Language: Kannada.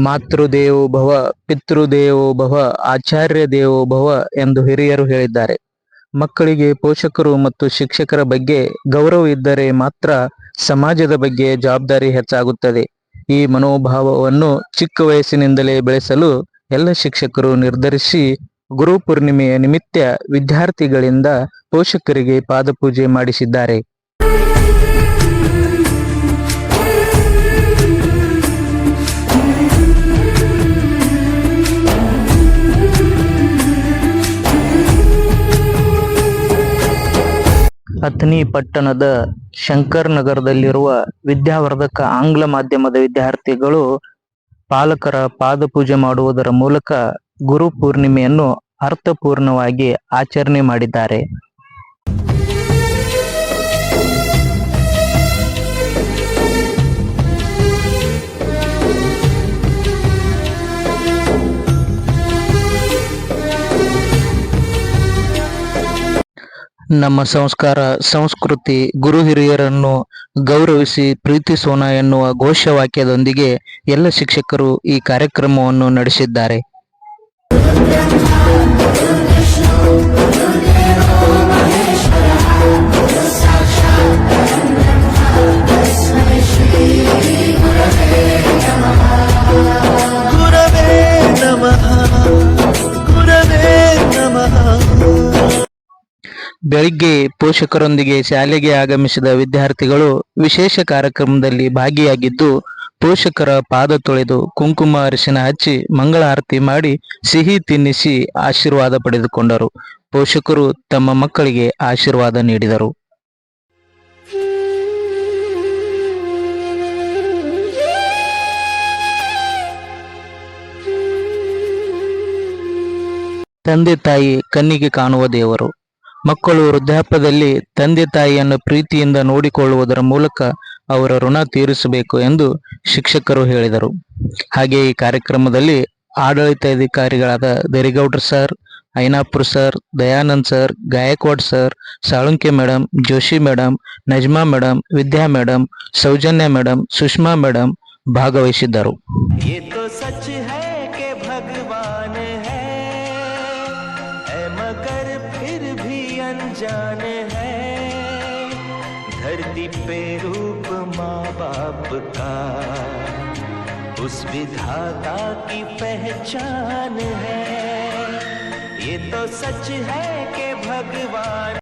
ಮಾತೃದೇವೋ ಭವ, ಪಿತೃದೇವೋ ಭವ, ಆಚಾರ್ಯ ದೇವೋ ಭವ ಎಂದು ಹಿರಿಯರು ಹೇಳಿದ್ದಾರೆ. ಮಕ್ಕಳಿಗೆ ಪೋಷಕರು ಮತ್ತು ಶಿಕ್ಷಕರ ಬಗ್ಗೆ ಗೌರವ ಇದ್ದರೆ ಮಾತ್ರ ಸಮಾಜದ ಬಗ್ಗೆ ಜವಾಬ್ದಾರಿ ಹೆಚ್ಚಾಗುತ್ತದೆ. ಈ ಮನೋಭಾವವನ್ನು ಚಿಕ್ಕ ವಯಸ್ಸಿನಿಂದಲೇ ಬೆಳೆಸಲು ಎಲ್ಲ ಶಿಕ್ಷಕರು ನಿರ್ಧರಿಸಿ ಗುರುಪೂರ್ಣಿಮೆಯ ನಿಮಿತ್ತ ವಿದ್ಯಾರ್ಥಿಗಳಿಂದ ಪೋಷಕರಿಗೆ ಪಾದಪೂಜೆ ಮಾಡಿಸಿದ್ದಾರೆ. ಅಥಣಿ ಪಟ್ಟಣದ ಶಂಕರ್ ನಗರದಲ್ಲಿರುವ ವಿದ್ಯಾವರ್ಧಕ ಆಂಗ್ಲ ಮಾಧ್ಯಮದ ವಿದ್ಯಾರ್ಥಿಗಳು ಪಾಲಕರ ಪಾದಪೂಜೆ ಮಾಡುವುದರ ಮೂಲಕ ಗುರುಪೂರ್ಣಿಮೆಯನ್ನು ಅರ್ಥಪೂರ್ಣವಾಗಿ ಆಚರಣೆ ಮಾಡಿದ್ದಾರೆ. ನಮ್ಮ ಸಂಸ್ಕಾರ, ಸಂಸ್ಕೃತಿ, ಗುರು ಹಿರಿಯರನ್ನು ಗೌರವಿಸಿ ಪ್ರೀತಿಸೋಣ ಎನ್ನುವ ಘೋಷವಾಕ್ಯದೊಂದಿಗೆ ಎಲ್ಲ ಶಿಕ್ಷಕರು ಈ ಕಾರ್ಯಕ್ರಮವನ್ನು ನಡೆಸಿದ್ದಾರೆ. ಬೆಳಿಗ್ಗೆ ಪೋಷಕರೊಂದಿಗೆ ಶಾಲೆಗೆ ಆಗಮಿಸಿದ ವಿದ್ಯಾರ್ಥಿಗಳು ವಿಶೇಷ ಕಾರ್ಯಕ್ರಮದಲ್ಲಿ ಭಾಗಿಯಾಗಿದ್ದು, ಪೋಷಕರ ಪಾದ ತೊಳೆದು ಕುಂಕುಮ ಅರಿಶಿನ ಹಚ್ಚಿ ಮಂಗಳಾರತಿ ಮಾಡಿ ಸಿಹಿ ತಿನ್ನಿಸಿ ಆಶೀರ್ವಾದ ಪಡೆದುಕೊಂಡರು. ಪೋಷಕರು ತಮ್ಮ ಮಕ್ಕಳಿಗೆ ಆಶೀರ್ವಾದ ನೀಡಿದರು. ತಂದೆ ತಾಯಿ ಕಣ್ಣಿಗೆ ಕಾಣುವ ದೇವರು. ಮಕ್ಕಳು ವೃದ್ಧಾಪ್ಯದಲ್ಲಿ ತಂದೆ ತಾಯಿಯನ್ನು ಪ್ರೀತಿಯಿಂದ ನೋಡಿಕೊಳ್ಳುವುದರ ಮೂಲಕ ಅವರ ಋಣ ತೀರಿಸಬೇಕು ಎಂದು ಶಿಕ್ಷಕರು ಹೇಳಿದರು. ಹಾಗೆ ಈ ಕಾರ್ಯಕ್ರಮದಲ್ಲಿ ಆಡಳಿತಾಧಿಕಾರಿಗಳಾದ Darigoudra sir, Ainapur sir, Dayanand sir, Gaikwad sir, Salunke madam, Joshi madam, Najma madam, Vidya madam, Soujanya madam, Sushma madam ಭಾಗವಹಿಸಿದ್ದರು. अनजान है धरती पे रूप माँ बाप का, उस विधाता की पहचान है। ये तो सच है कि भगवान